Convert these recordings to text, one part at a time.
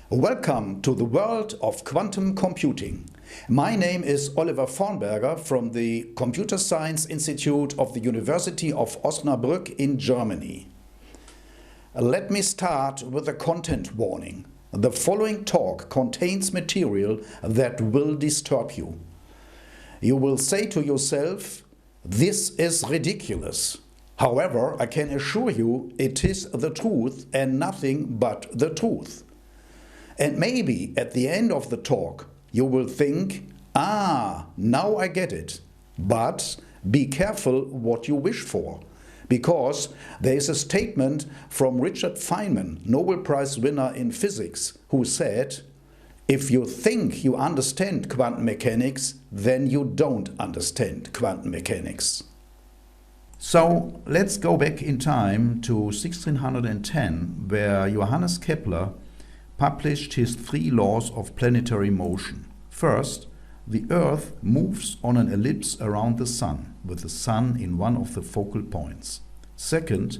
Welcome to the world of quantum computing. My name is Oliver Vornberger from the Computer Science Institute of the University of Osnabrück in Germany. Let me start with a content warning. The following talk contains material that will disturb you. You will say to yourself, "This is ridiculous." However, I can assure you it is the truth and nothing but the truth. And maybe at the end of the talk you will think, now I get it. But be careful what you wish for, because there is a statement from Richard Feynman, Nobel Prize winner in physics, who said, "If you think you understand quantum mechanics, then you don't understand quantum mechanics." So let's go back in time to 1610, where Johannes Kepler published his 3 laws of planetary motion. First, the Earth moves on an ellipse around the Sun, with the Sun in one of the focal points. Second,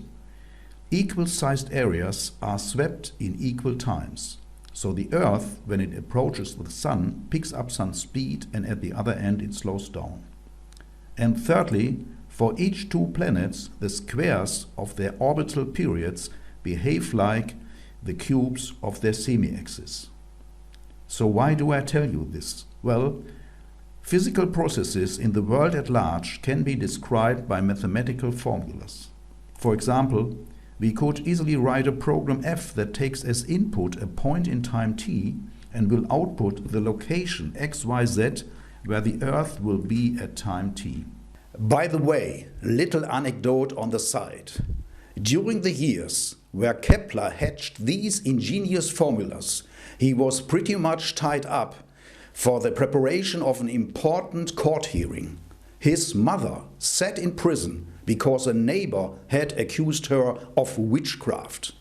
equal-sized areas are swept in equal times. So the Earth, when it approaches the Sun, picks up some speed, and at the other end it slows down. And thirdly, for each 2 planets, the squares of their orbital periods behave like the cubes of their semi-axis. So why do I tell you this? Well, physical processes in the world at large can be described by mathematical formulas. For example, we could easily write a program F that takes as input a point in time t and will output the location xyz where the Earth will be at time t. By the way, little anecdote on the side. During the years where Kepler hatched these ingenious formulas, he was pretty much tied up for the preparation of an important court hearing. His mother sat in prison because a neighbor had accused her of witchcraft.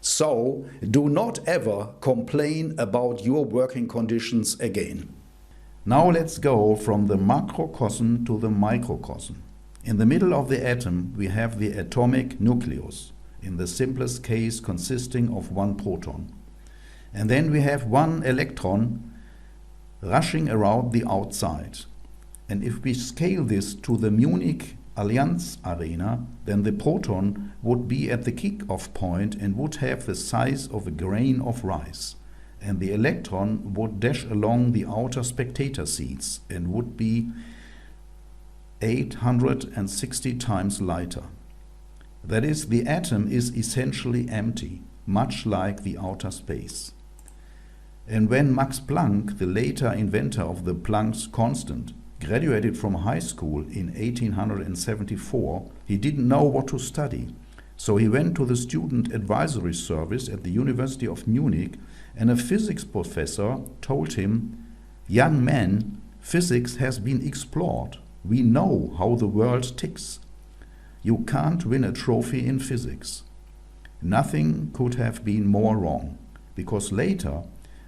So do not ever complain about your working conditions again. Now let's go from the macrocosm to the microcosm. In the middle of the atom we have the atomic nucleus, in the simplest case consisting of 1 proton. And then we have 1 electron rushing around the outside. And if we scale this to the Munich Allianz Arena, then the proton would be at the kick-off point and would have the size of a grain of rice. And the electron would dash along the outer spectator seats and would be 860 times lighter. That is, the atom is essentially empty, much like the outer space. And when Max Planck, the later inventor of the Planck's constant, graduated from high school in 1874, he didn't know what to study. So he went to the student advisory service at the University of Munich, and a physics professor told him, "Young man, physics has been explored. We know how the world ticks. You can't win a trophy in physics." Nothing could have been more wrong, because later,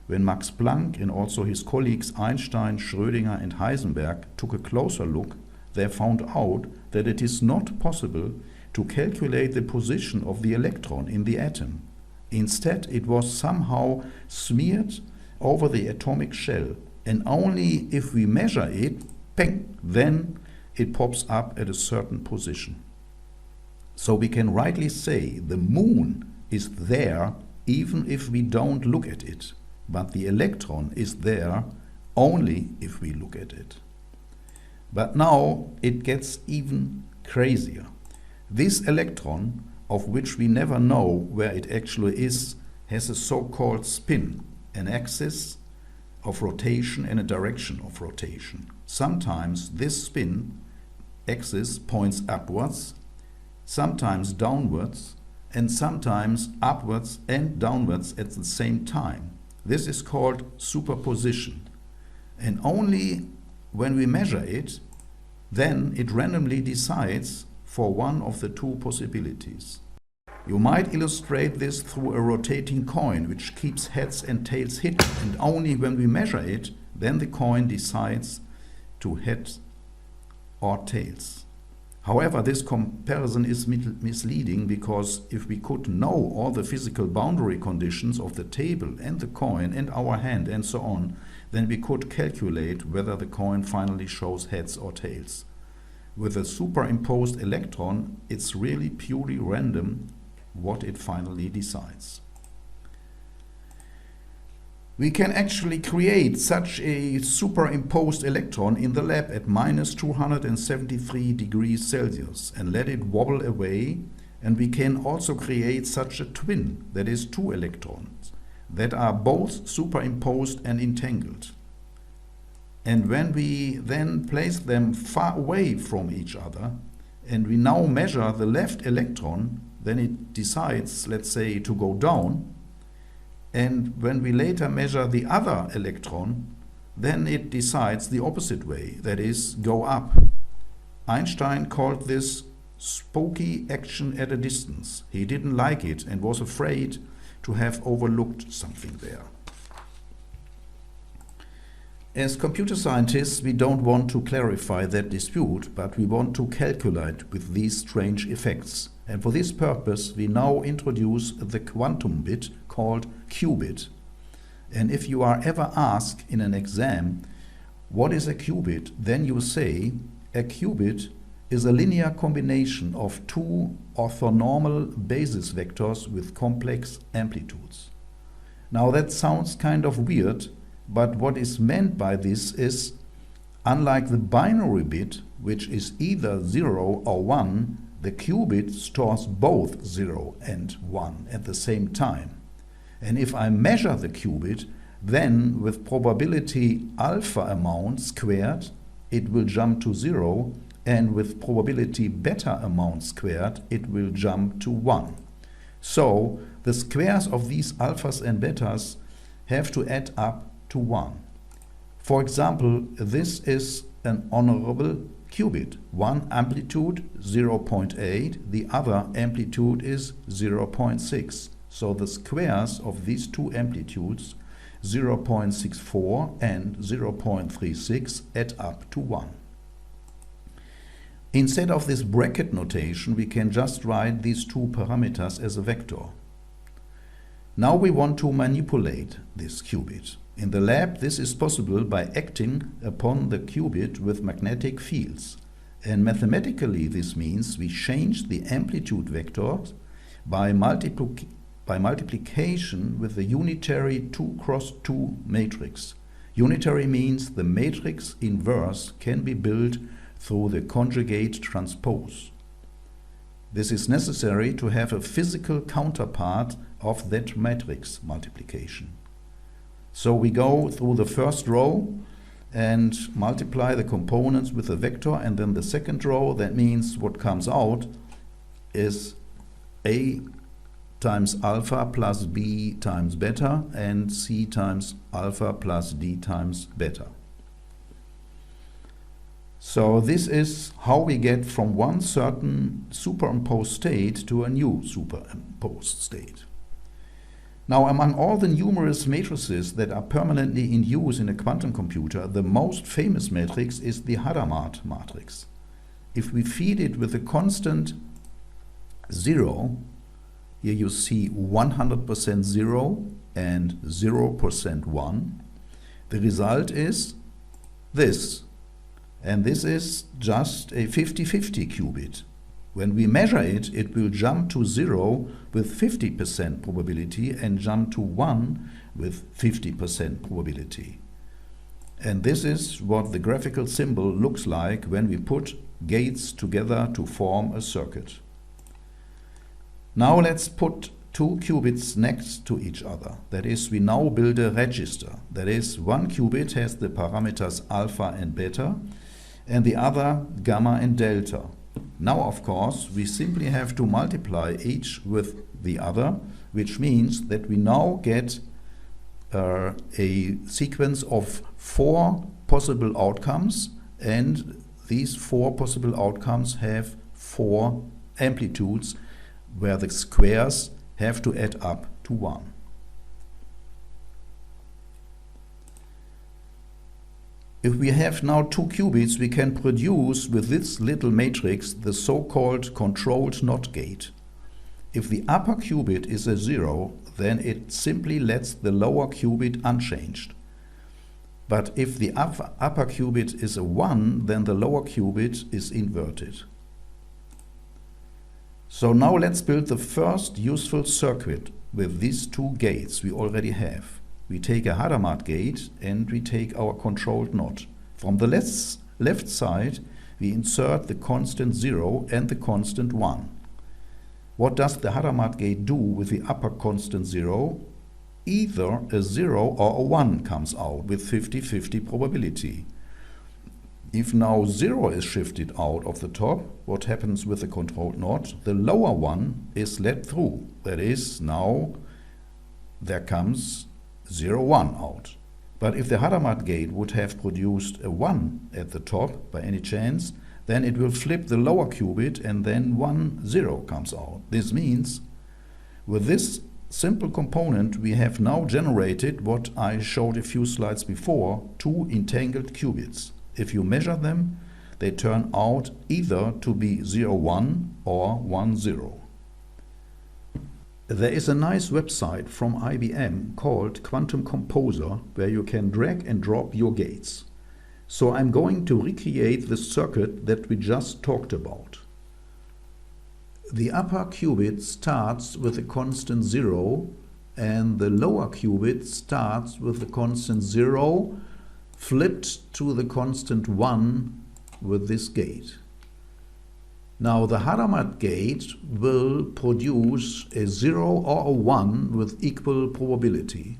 when Max Planck and also his colleagues Einstein, Schrödinger and Heisenberg took a closer look, they found out that it is not possible to calculate the position of the electron in the atom. Instead, it was somehow smeared over the atomic shell, and only if we measure it, ping, then it pops up at a certain position. So we can rightly say the moon is there even if we don't look at it, but the electron is there only if we look at it. But now it gets even crazier. This electron, of which we never know where it actually is, has a so-called spin, an axis of rotation and a direction of rotation. Sometimes this spin axis points upwards, sometimes downwards, and sometimes upwards and downwards at the same time. This is called superposition. And only when we measure it, then it randomly decides for one of the 2 possibilities. You might illustrate this through a rotating coin which keeps heads and tails hidden, and only when we measure it, then the coin decides to heads or tails. However, this comparison is misleading, because if we could know all the physical boundary conditions of the table and the coin and our hand and so on, then we could calculate whether the coin finally shows heads or tails. With a superimposed electron, it's really purely random what it finally decides. We can actually create such a superimposed electron in the lab at minus 273 degrees Celsius and let it wobble away, and we can also create such a twin, that is two electrons, that are both superimposed and entangled. And when we then place them far away from each other, and we now measure the left electron, then it decides, let's say, to go down. And when we later measure the other electron, then it decides the opposite way, that is, go up. Einstein called this spooky action at a distance. He didn't like it and was afraid to have overlooked something there. As computer scientists, we don't want to clarify that dispute, but we want to calculate with these strange effects. And for this purpose, we now introduce the quantum bit called Qbit. And if you are ever asked in an exam, what is a qubit, then you say a qubit is a linear combination of two orthonormal basis vectors with complex amplitudes. Now that sounds kind of weird, but what is meant by this is, unlike the binary bit, which is either 0 or 1, the qubit stores both 0 and 1 at the same time. And if I measure the qubit, then with probability alpha amount squared, it will jump to 0, and with probability beta amount squared, it will jump to 1. So the squares of these alphas and betas have to add up to 1. For example, this is an honorable qubit. One amplitude 0.8, the other amplitude is 0.6. So the squares of these two amplitudes, 0.64 and 0.36, add up to 1. Instead of this bracket notation, we can just write these two parameters as a vector. Now we want to manipulate this qubit. In the lab, this is possible by acting upon the qubit with magnetic fields. And mathematically, this means we change the amplitude vectors by multiplication with the unitary 2×2 matrix. Unitary means the matrix inverse can be built through the conjugate transpose. This is necessary to have a physical counterpart of that matrix multiplication. So we go through the first row and multiply the components with a vector, and then the second row, that means what comes out is A times alpha plus B times beta and C times alpha plus D times beta. So this is how we get from one certain superimposed state to a new superimposed state. Now, among all the numerous matrices that are permanently in use in a quantum computer, the most famous matrix is the Hadamard matrix. If we feed it with a constant 0, here you see 100% 0 and 0% 1, the result is this. And this is just a 50-50 qubit. When we measure it, it will jump to 0 with 50% probability and jump to 1 with 50% probability. And this is what the graphical symbol looks like when we put gates together to form a circuit. Now let's put two qubits next to each other. That is, we now build a register. That is, one qubit has the parameters alpha and beta, and the other gamma and delta. Now, of course, we simply have to multiply each with the other, which means that we now get a sequence of 4 possible outcomes, and these 4 possible outcomes have 4 amplitudes where the squares have to add up to 1. If we have now two qubits, we can produce with this little matrix the so-called controlled NOT gate. If the upper qubit is a 0, then it simply lets the lower qubit unchanged. But if the upper qubit is a 1, then the lower qubit is inverted. So now let's build the first useful circuit with these two gates we already have. We take a Hadamard-Gate and we take our controlled NOT. From the left side we insert the constant 0 and the constant 1. What does the Hadamard-Gate do with the upper constant 0? Either a 0 or a 1 comes out with 50-50 probability. If now 0 is shifted out of the top, what happens with the controlled NOT? The lower one is let through. That is, now there comes 0, 1 out. But if the Hadamard-Gate would have produced a 1 at the top by any chance, then it will flip the lower qubit and then 1, 0 comes out. This means with this simple component we have now generated what I showed a few slides before, two entangled qubits. If you measure them, they turn out either to be 0, 1 or 1, 0. There is a nice website from IBM called Quantum Composer where you can drag and drop your gates. So I'm going to recreate the circuit that we just talked about. The upper qubit starts with the constant 0 and the lower qubit starts with the constant 0 flipped to the constant 1 with this gate. Now the Hadamard-Gate will produce a 0 or a 1 with equal probability.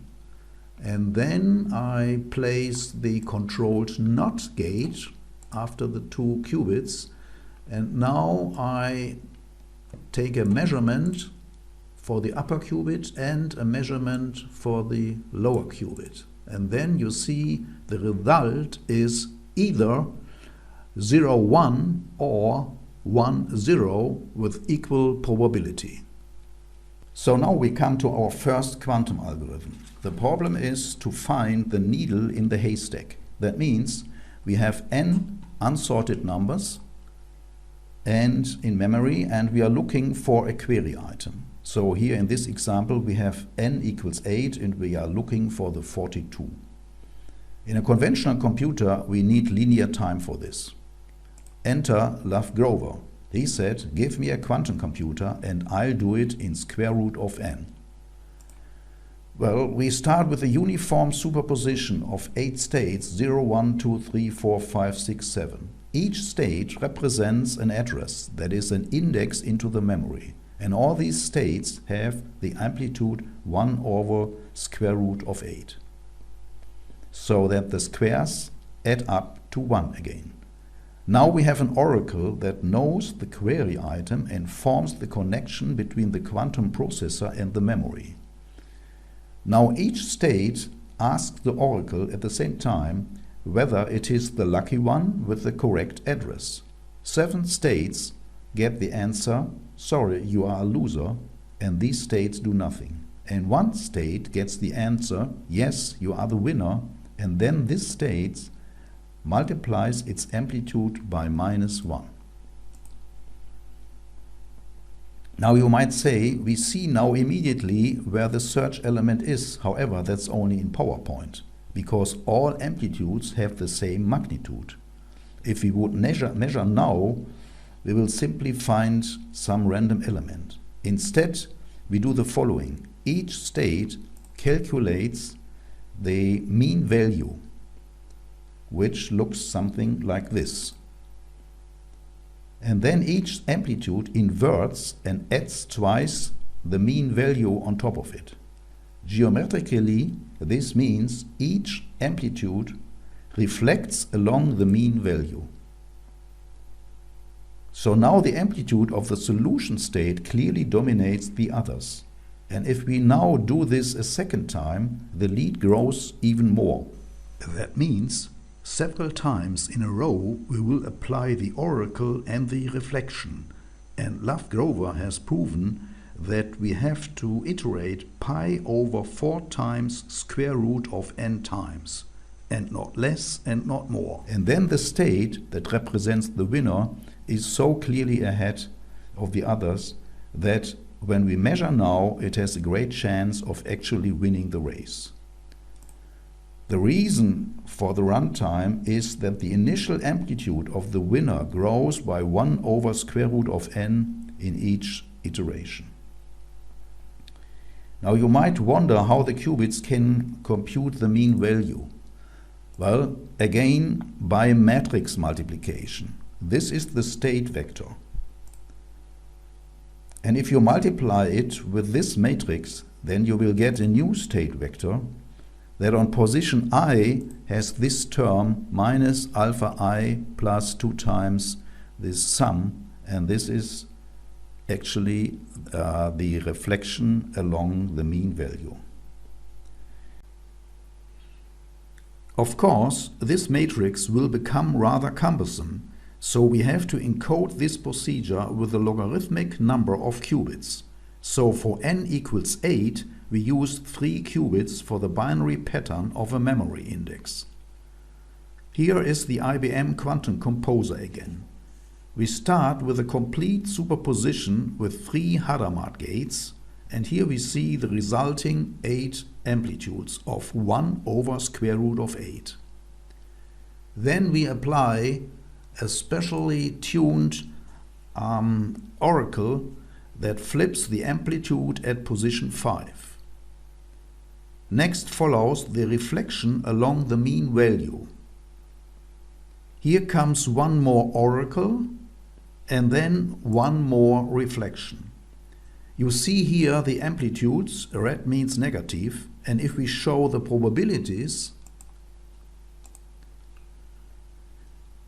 And then I place the controlled NOT gate after the two qubits, and now I take a measurement for the upper qubit and a measurement for the lower qubit. And then you see the result is either 0, 1 or 1, 0 with equal probability. So now we come to our first quantum algorithm. The problem is to find the needle in the haystack. That means we have n unsorted numbers and in memory, and we are looking for a query item. So here in this example we have n equals 8 and we are looking for the 42. In a conventional computer we need linear time for this. Enter Love Grover. He said, give me a quantum computer and I'll do it in square root of n. Well, we start with a uniform superposition of 8 states, 0, 1, 2, 3, 4, 5, 6, 7. Each state represents an address, that is an index into the memory. And all these states have the amplitude 1 over square root of 8. So that the squares add up to 1 again. Now we have an oracle that knows the query item and forms the connection between the quantum processor and the memory. Now each state asks the oracle at the same time whether it is the lucky one with the correct address. 7 states get the answer, sorry, you are a loser, and these states do nothing. And 1 state gets the answer, yes, you are the winner, and then this state multiplies its amplitude by -1. Now you might say, we see now immediately where the search element is. However, that's only in PowerPoint, because all amplitudes have the same magnitude. If we would measure now, we will simply find some random element. Instead, we do the following. Each state calculates the mean value, which looks something like this. And then each amplitude inverts and adds twice the mean value on top of it. Geometrically, this means each amplitude reflects along the mean value. So now the amplitude of the solution state clearly dominates the others. And if we now do this a second time, the lead grows even more. That means several times in a row we will apply the oracle and the reflection. And Love Grover has proven that we have to iterate pi over 4 times square root of n times. and not less and not more. And then the state that represents the winner is so clearly ahead of the others that when we measure now, it has a great chance of actually winning the race. The reason for the runtime is that the initial amplitude of the winner grows by 1 over square root of n in each iteration. Now you might wonder how the qubits can compute the mean value. Well, again, by matrix multiplication. This is the state vector. And if you multiply it with this matrix, then you will get a new state vector that on position I has this term minus alpha I plus 2 times this sum, and this is actually the reflection along the mean value. Of course, this matrix will become rather cumbersome, so we have to encode this procedure with a logarithmic number of qubits. So for n equals 8, we use 3 qubits for the binary pattern of a memory index. Here is the IBM Quantum Composer again. We start with a complete superposition with 3 Hadamard-Gates, and here we see the resulting 8 amplitudes of 1 over square root of 8. Then we apply a specially tuned oracle that flips the amplitude at position 5. Next follows the reflection along the mean value. Here comes one more oracle and then one more reflection. You see here the amplitudes, red means negative, and if we show the probabilities,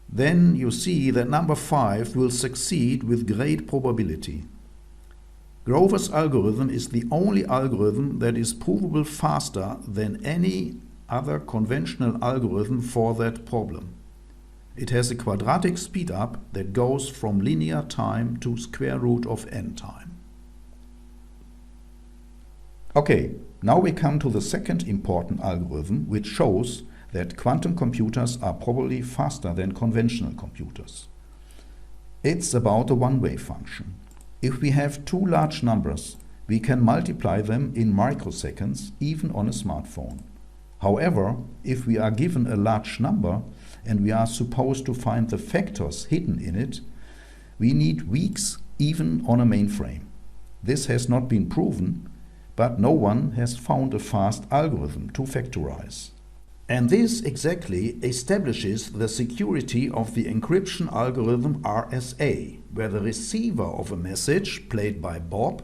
then you see that number 5 will succeed with great probability. Grover's algorithm is the only algorithm that is provable faster than any other conventional algorithm for that problem. It has a quadratic speedup that goes from linear time to square root of n time. Okay, now we come to the second important algorithm, which shows that quantum computers are probably faster than conventional computers. It's about a one-way function. If we have 2 large numbers, we can multiply them in microseconds, even on a smartphone. However, if we are given a large number and we are supposed to find the factors hidden in it, we need weeks, even on a mainframe. This has not been proven, but no one has found a fast algorithm to factorize. And this exactly establishes the security of the encryption algorithm RSA, where the receiver of a message, played by Bob,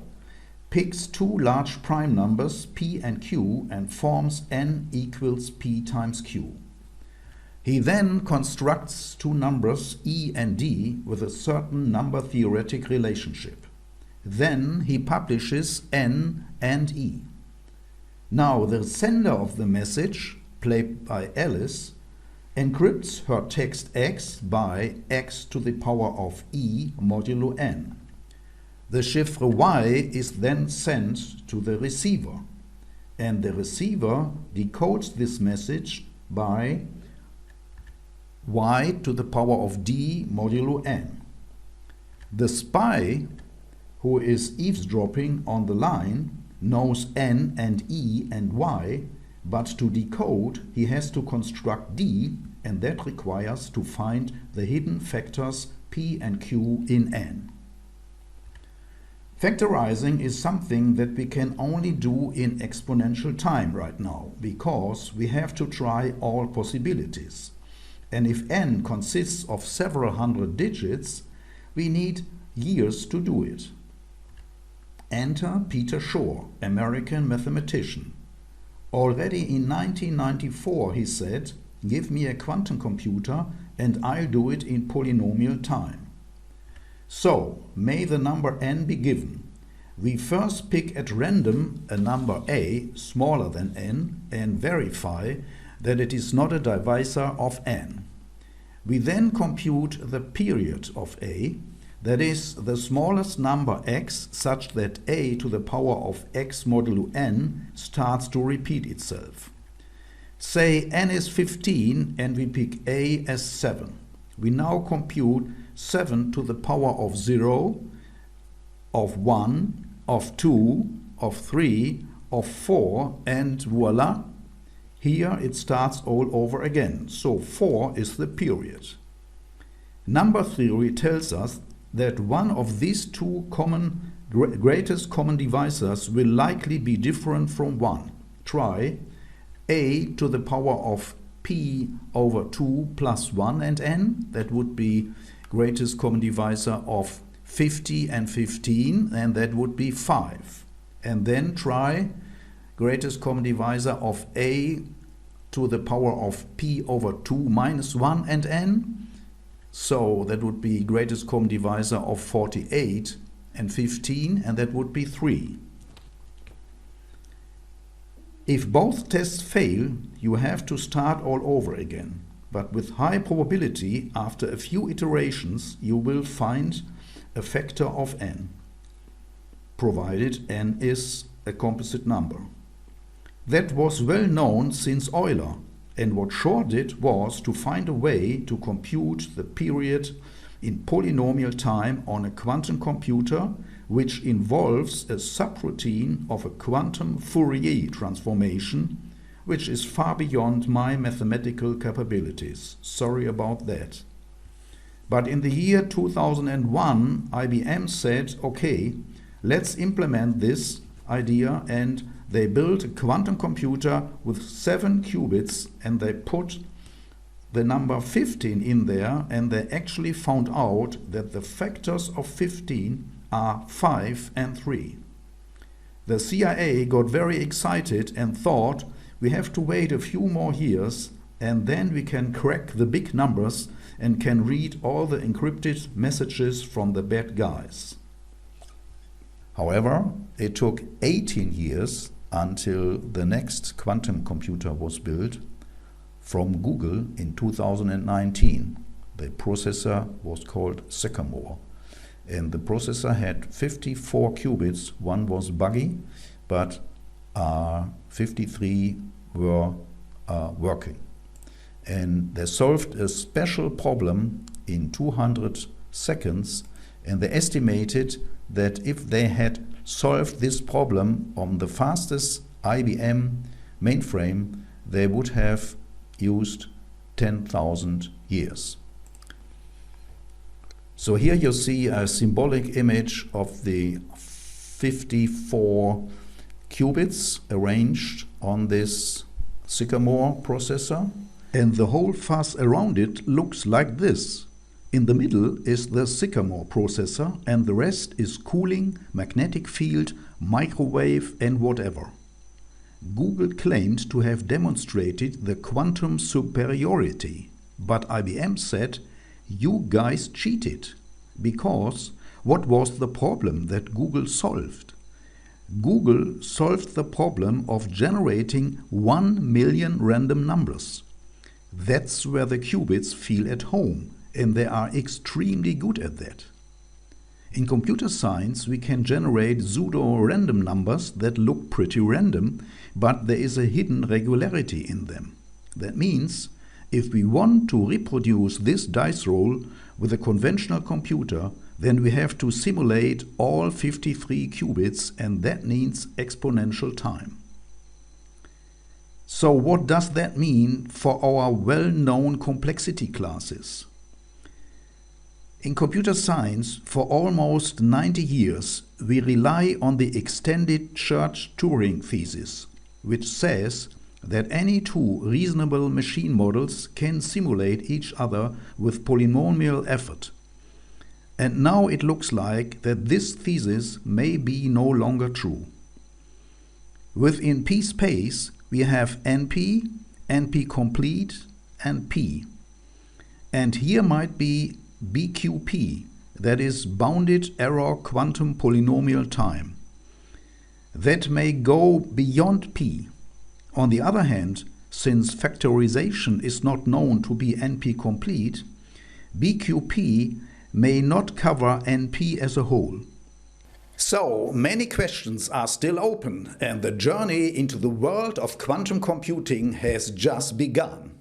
picks 2 large prime numbers p and q and forms n equals p times q. He then constructs 2 numbers e and d with a certain number-theoretic relationship. Then he publishes n and e. Now the sender of the message, played by Alice, encrypts her text x by x to the power of e modulo n. The chiffre y is then sent to the receiver, and the receiver decodes this message by y to the power of d modulo n. The spy, who is eavesdropping on the line, knows n and e and y, but to decode he has to construct d, and that requires to find the hidden factors p and q in n. Factorizing is something that we can only do in exponential time right now, because we have to try all possibilities. And if n consists of several hundred digits, we need years to do it. Enter Peter Shor, American mathematician. Already in 1994 he said, "Give me a quantum computer and I'll do it in polynomial time." So, may the number n be given. We first pick at random a number a smaller than n and verify that it is not a divisor of n. We then compute the period of a, that is, the smallest number x, such that a to the power of x modulo n starts to repeat itself. Say n is 15 and we pick a as 7. We now compute 7 to the power of 0, of 1, of 2, of 3, of 4, and voila! Here it starts all over again. So 4 is the period. Number theory tells us that one of these two greatest common divisors will likely be different from 1. Try a to the power of p over 2 plus 1 and n. That would be greatest common divisor of 50 and 15, and that would be 5. And then try greatest common divisor of a to the power of p over 2 minus 1 and n. So that would be greatest common divisor of 48 and 15, and that would be 3. If both tests fail, you have to start all over again. But with high probability, after a few iterations, you will find a factor of n, provided n is a composite number. That was well known since Euler, and what Shor did was to find a way to compute the period in polynomial time on a quantum computer, which involves a subroutine of a quantum Fourier transformation, which is far beyond my mathematical capabilities. Sorry about that. But in the year 2001, IBM said, okay, let's implement this idea, and they built a quantum computer with 7 qubits, and they put the number 15 in there, and they actually found out that the factors of 15 are 5 and 3. The CIA got very excited and thought we have to wait a few more years and then we can crack the big numbers and can read all the encrypted messages from the bad guys. However, it took 18 years until the next quantum computer was built from Google in 2019. The processor was called Sycamore, and the processor had 54 qubits. One was buggy, but 53 were working. And they solved a special problem in 200 seconds, and they estimated that if they had solved this problem on the fastest IBM mainframe, they would have used 10,000 years. So here you see a symbolic image of the 54 qubits arranged on this Sycamore processor, and the whole fuss around it looks like this. In the middle is the Sycamore processor, and the rest is cooling, magnetic field, microwave and whatever. Google claimed to have demonstrated the quantum superiority, but IBM said, you guys cheated, because what was the problem that Google solved? Google solved the problem of generating 1 million random numbers. That's where the qubits feel at home, and they are extremely good at that. In computer science, we can generate pseudo-random numbers that look pretty random, but there is a hidden regularity in them. That means, if we want to reproduce this dice roll with a conventional computer, then we have to simulate all 53 qubits, and that needs exponential time. So what does that mean for our well-known complexity classes? In computer science, for almost 90 years, we rely on the extended Church-Turing thesis, which says that any two reasonable machine models can simulate each other with polynomial effort. And now it looks like that this thesis may be no longer true. Within P space, we have NP, NP complete, and P. And here might be BQP, that is bounded error quantum polynomial time. That may go beyond P. On the other hand, since factorization is not known to be NP complete, BQP may not cover NP as a whole. So, many questions are still open, and the journey into the world of quantum computing has just begun.